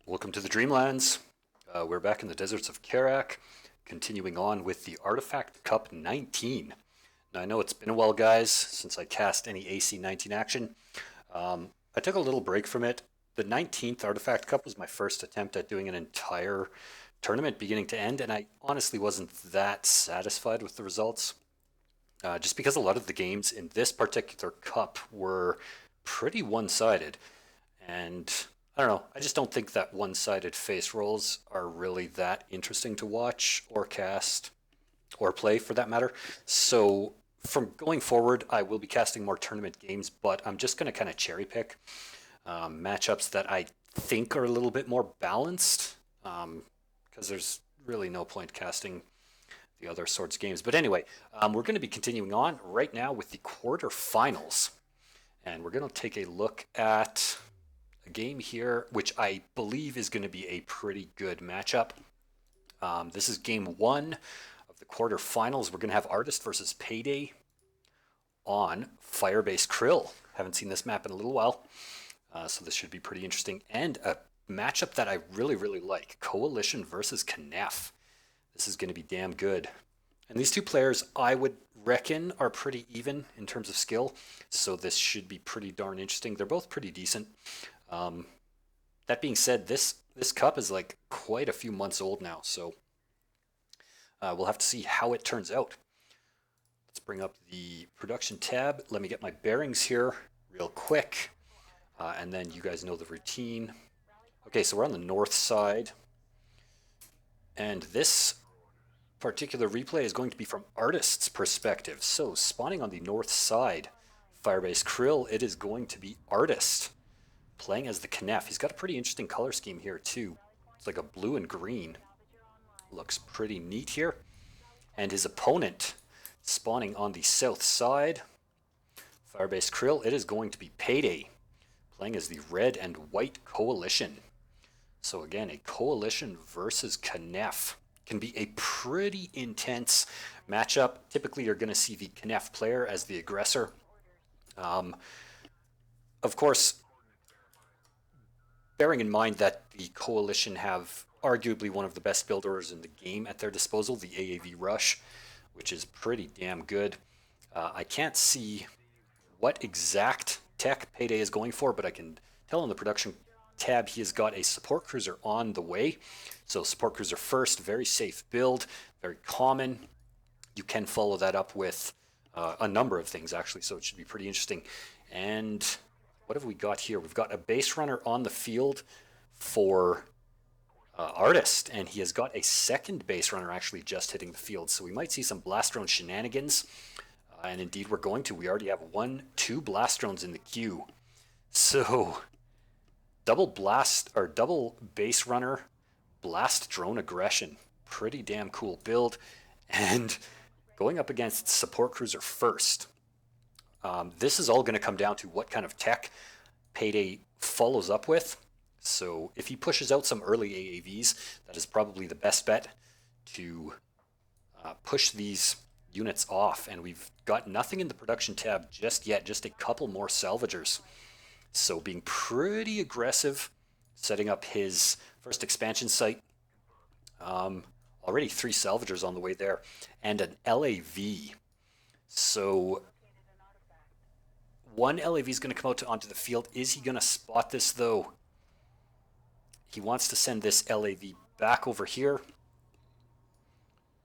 Welcome to the Dreamlands. We're back in the deserts of Kharak, continuing on with the Artifact Cup 19. Now, I know it's been a while, guys, since I cast any AC 19 action. I took a little break from it. The 19th Artifact Cup was my first attempt at doing an entire tournament beginning to end, and I honestly wasn't that satisfied with the results. Just because a lot of the games in this particular cup were pretty one sided. And I don't know, I just don't think that one sided face rolls are really that interesting to watch or cast or play for that matter. So from going forward, I will be casting more tournament games, but I'm just going to kind of cherry pick matchups that I think are a little bit more balanced because there's really no point casting the other sorts of games. But anyway, we're going to be continuing on right now with the quarterfinals. And we're going to take a look at a game here, which I believe is going to be a pretty good matchup. This is game one of the quarterfinals. We're going to have Artist versus PayDay on Firebase Krill. Haven't seen this map in a little while, so this should be pretty interesting. And a matchup that I really, really like, Coalition versus Khaaneph. This is going to be damn good. And these two players, I would reckon, are pretty even in terms of skill, so this should be pretty darn interesting. They're both pretty decent. That being said, this cup is like quite a few months old now, so we'll have to see how it turns out. Let's bring up the production tab. Let me get my bearings here real quick, and then you guys know the routine. Okay, so we're on the north side, and this particular replay is going to be from Artist's perspective. So spawning on the north side, Firebase Krill, it is going to be Artist playing as the Khaaneph. He's got a pretty interesting color scheme here too. It's like a blue and green. Looks pretty neat here. And his opponent spawning on the south side, Firebase Krill, it is going to be PayDay playing as the red and white coalition. So again, a coalition versus Khaaneph can be a pretty intense matchup. Typically, you're going to see the Khaaneph player as the aggressor. Of course, bearing in mind that the Coalition have arguably one of the best builders in the game at their disposal, the AAV Rush, which is pretty damn good. I can't see what exact tech PayDay is going for, but I can tell on the production tab he has got a support cruiser on the way. So support cruiser first, very safe build, very common. You can follow that up with a number of things actually, so it should be pretty interesting. And what have we got here? We've got a base runner on the field for Artist, and he has got a second base runner actually just hitting the field. So we might see some blast drone shenanigans, and indeed we're going to. We already have two blast drones in the queue. So double base runner blast drone aggression. Pretty damn cool build. And going up against support cruiser first. This is all going to come down to what kind of tech PayDay follows up with. So if he pushes out some early AAVs, that is probably the best bet to push these units off. And we've got nothing in the production tab just yet, just a couple more salvagers. So being pretty aggressive, setting up his first expansion site. Already 3 salvagers on the way there, and an LAV. So one LAV is going to come out onto the field. Is he going to spot this though? He wants to send this LAV back over here.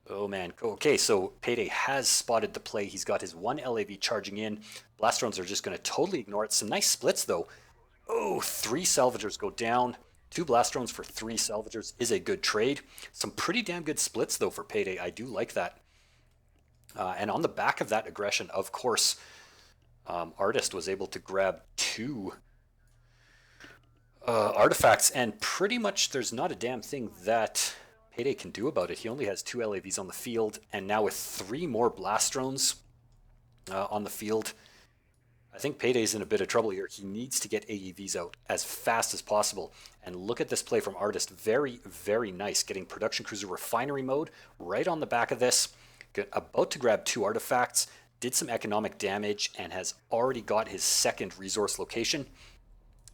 Oh man. Okay, so PayDay has spotted the play. He's got his one LAV charging in. Blast drones are just going to totally ignore it. Some nice splits though. Oh, 3 salvagers go down. 2 blast drones for 3 salvagers is a good trade. Some pretty damn good splits though for PayDay. I do like that. And on the back of that aggression, of course, Artist was able to grab 2 artifacts, and pretty much there's not a damn thing that PayDay can do about it. He only has 2 LAVs on the field, and now with 3 more blast drones on the field, I think PayDay's in a bit of trouble here. He needs to get AEVs out as fast as possible. And look at this play from Artist. Very, very nice. Getting Production Cruiser Refinery mode right on the back of this. About to grab 2 artifacts. Did some economic damage and has already got his second resource location.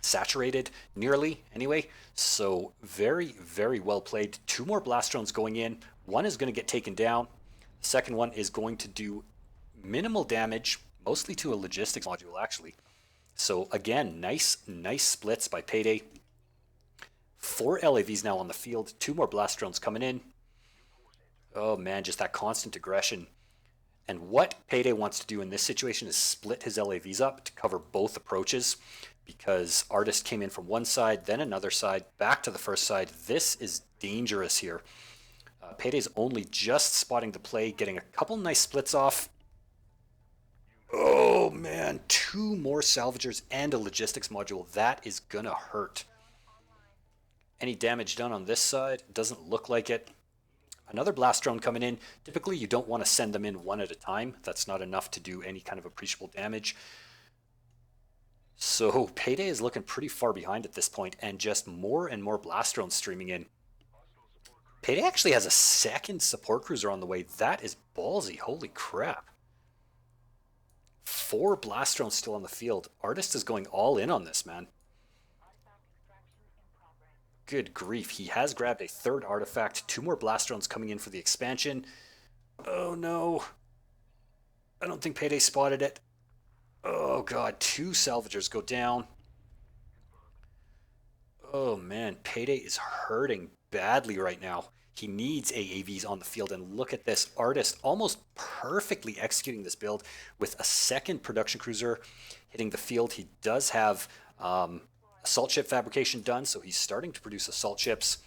saturated, nearly anyway. So very, very well played. Two more blast drones going in. One is going to get taken down. The second one is going to do minimal damage, mostly to a logistics module actually. So again, nice splits by PayDay. 4 LAVs now on the field. Two more blast drones coming in. Oh man, just that constant aggression. And what PayDay wants to do in this situation is split his LAVs up to cover both approaches, because Artist came in from one side, then another side, back to the first side. This is dangerous here. PayDay's only just spotting the play, getting a couple nice splits off. Oh man, 2 more salvagers and a logistics module. That is gonna hurt. Any damage done on this side? Doesn't look like it. Another blast drone coming in. Typically you don't want to send them in one at a time. That's not enough to do any kind of appreciable damage. So PayDay is looking pretty far behind at this point, and just more and more blast drones streaming in. PayDay actually has a second support cruiser on the way. That is ballsy. Holy crap. 4 blast drones still on the field. Artist is going all in on this, man. Good grief. He has grabbed a third artifact. 2 more blast drones coming in for the expansion. Oh no. I don't think PayDay spotted it. Oh god, 2 salvagers go down. Oh man, PayDay is hurting badly right now. He needs AAVs on the field, and look at this. Artist almost perfectly executing this build with a second production cruiser hitting the field. He does have assault ship fabrication done, so he's starting to produce assault ships.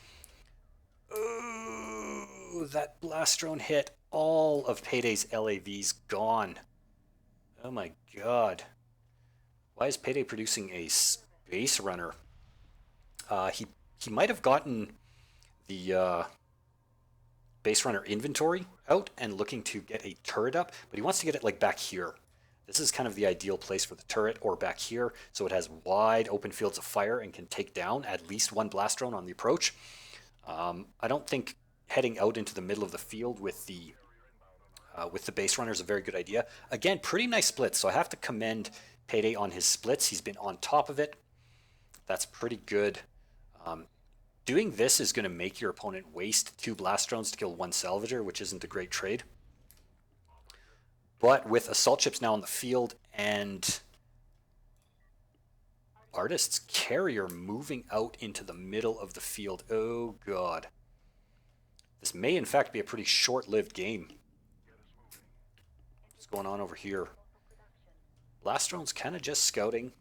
Ooh, that blast drone hit. All of PayDay's LAVs gone. Oh my god. Why is PayDay producing a space runner? He might have gotten the base runner inventory out and looking to get a turret up, but he wants to get it like back here. This is kind of the ideal place for the turret, or back here, so it has wide open fields of fire and can take down at least 1 blast drone on the approach. I don't think heading out into the middle of the field with the base runner is a very good idea. Again, pretty nice splits, so I have to commend PayDay on his splits. He's been on top of it. That's pretty good. Doing this is going to make your opponent waste 2 blast drones to kill 1 salvager, which isn't a great trade. But with assault ships now on the field and Artist's carrier moving out into the middle of the field, oh god. This may in fact be a pretty short-lived game. What's going on over here? Blast drone's kind of just scouting.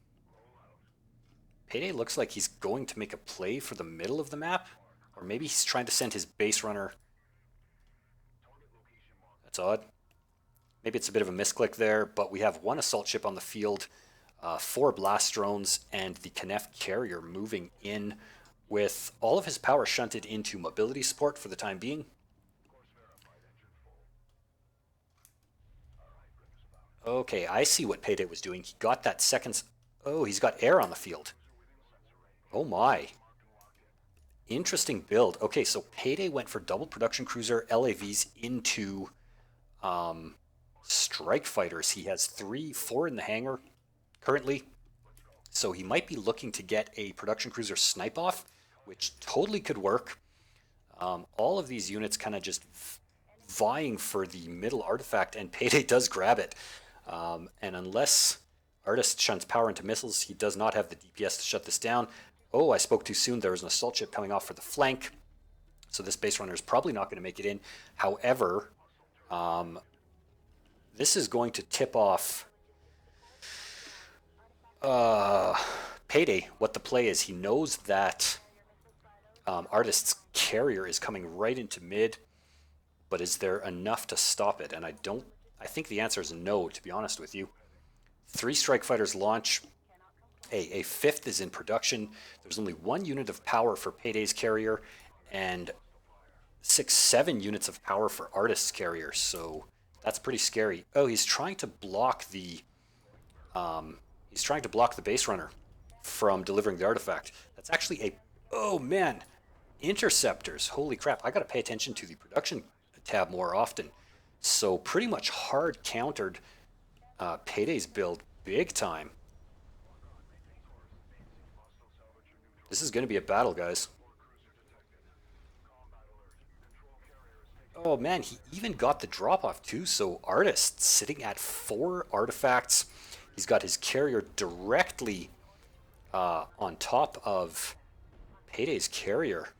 PayDay looks like he's going to make a play for the middle of the map, or maybe he's trying to send his base runner. That's odd. Maybe it's a bit of a misclick there, but we have 1 assault ship on the field, 4 blast drones, and the Khaaneph carrier moving in with all of his power shunted into mobility support for the time being. Okay, I see what PayDay was doing. He got that second... Oh, he's got air on the field. Oh my. Interesting build. Okay, so PayDay went for double production cruiser LAVs into strike fighters. He has 4 in the hangar currently. So he might be looking to get a production cruiser snipe off, which totally could work. All of these units kind of just vying for the middle artifact, and PayDay does grab it. And unless Artist shunts power into missiles, he does not have the DPS to shut this down. Oh, I spoke too soon. There was an assault ship coming off for the flank. So this base runner is probably not going to make it in. However, this is going to tip off PayDay what the play is. He knows that Artist's carrier is coming right into mid, but is there enough to stop it? And I think the answer is no, to be honest with you. 3 strike fighters launch. A 5th is in production. There's only 1 unit of power for PayDay's carrier and 6-7 units of power for Artist's carrier. So that's pretty scary. Oh, he's trying to block the base runner from delivering the artifact. That's actually a... Oh man, interceptors. Holy crap! I got to pay attention to the production tab more often. So pretty much hard countered PayDay's build big time. This is going to be a battle, guys. Oh man, he even got the drop off too. So Artist sitting at 4 artifacts. He's got his carrier directly on top of PayDay's carrier.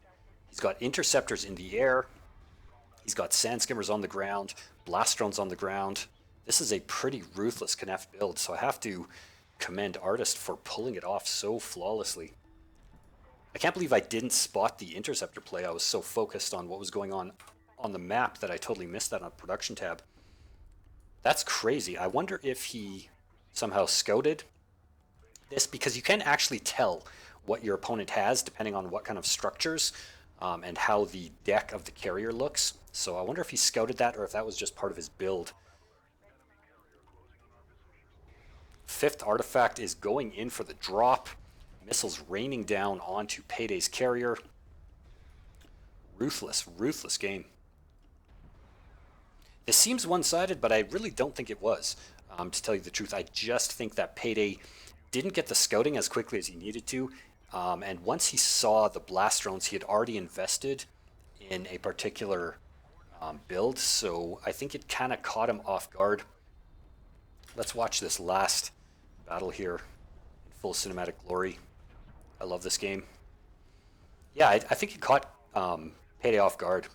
He's got interceptors in the air. He's got sand skimmers on the ground, blast drones on the ground. This is a pretty ruthless Khaaneph build, so I have to commend Artist for pulling it off so flawlessly. I can't believe I didn't spot the interceptor play. I was so focused on what was going on the map that I totally missed that on production tab. That's crazy. I wonder if he somehow scouted this, because you can actually tell what your opponent has depending on what kind of structures and how the deck of the carrier looks. So I wonder if he scouted that or if that was just part of his build. 5th artifact is going in for the drop. Missiles raining down onto PayDay's carrier. Ruthless, ruthless game. This seems one-sided, but I really don't think it was. To tell you the truth, I just think that PayDay didn't get the scouting as quickly as he needed to. And once he saw the blast drones, he had already invested in a particular build. So I think it kind of caught him off guard. Let's watch this last battle here in full cinematic glory. I love this game. Yeah, I think he caught PayDay off guard.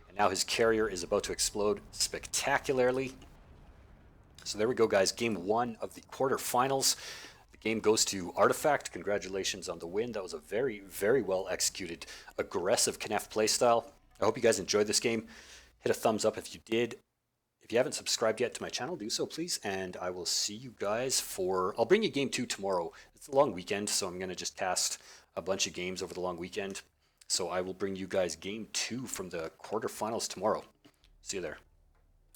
And now his carrier is about to explode spectacularly. So there we go, guys. Game 1 of the quarterfinals. The game goes to Artifact. Congratulations on the win. That was a very, very well executed, aggressive Khaaneph playstyle. I hope you guys enjoyed this game. Hit a thumbs up if you did. If you haven't subscribed yet to my channel, do so please. And I will see you guys for... I'll bring you game 2 tomorrow. It's a long weekend, so I'm going to just cast a bunch of games over the long weekend. So I will bring you guys game 2 from the quarterfinals tomorrow. See you there.